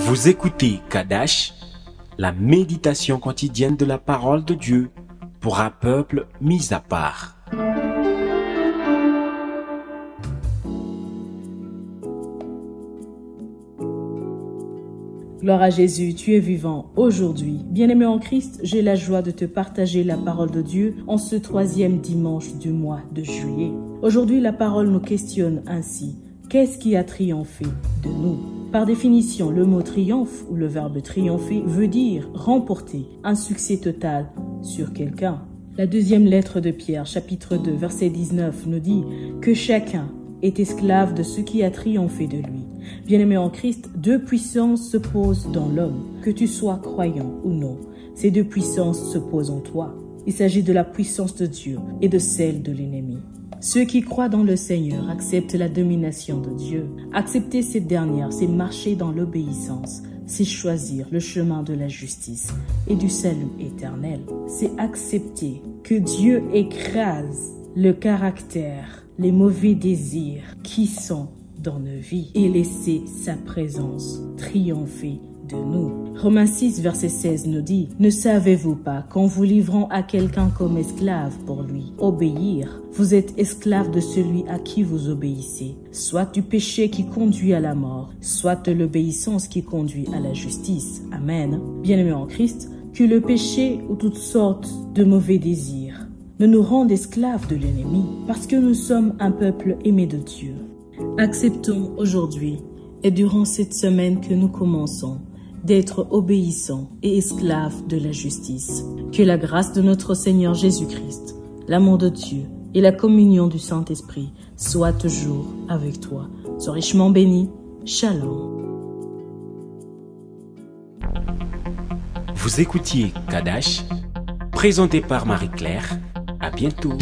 Vous écoutez Kadash, la méditation quotidienne de la parole de Dieu pour un peuple mis à part. Gloire à Jésus, tu es vivant aujourd'hui. Bien-aimé en Christ, j'ai la joie de te partager la parole de Dieu en ce 3e dimanche du mois de juillet. Aujourd'hui, la parole nous questionne ainsi. Qu'est-ce qui a triomphé de nous? Par définition, le mot triomphe ou le verbe triompher veut dire remporter un succès total sur quelqu'un. La 2e lettre de Pierre, chapitre 2, verset 19, nous dit que chacun est esclave de ce qui a triomphé de lui. Bien-aimé en Christ, 2 puissances se posent dans l'homme, que tu sois croyant ou non. Ces 2 puissances se posent en toi. Il s'agit de la puissance de Dieu et de celle de l'ennemi. Ceux qui croient dans le Seigneur acceptent la domination de Dieu. Accepter cette dernière, c'est marcher dans l'obéissance, c'est choisir le chemin de la justice et du salut éternel. C'est accepter que Dieu écrase le caractère, les mauvais désirs qui sont dans nos vies et laisser sa présence triompher de nous. Romains 6, verset 16 nous dit « Ne savez-vous pas qu'en vous livrant à quelqu'un comme esclave pour lui, obéir, vous êtes esclave de celui à qui vous obéissez, soit du péché qui conduit à la mort, soit de l'obéissance qui conduit à la justice. » Amen. Bien-aimés en Christ, que le péché ou toutes sortes de mauvais désirs ne nous rendent esclaves de l'ennemi, parce que nous sommes un peuple aimé de Dieu. Acceptons aujourd'hui et durant cette semaine que nous commençons d'être obéissants et esclaves de la justice. Que la grâce de notre Seigneur Jésus-Christ, l'amour de Dieu et la communion du Saint-Esprit soient toujours avec toi. Sois richement béni. Shalom. Vous écoutiez Kadash, présenté par Marie-Claire. À bientôt.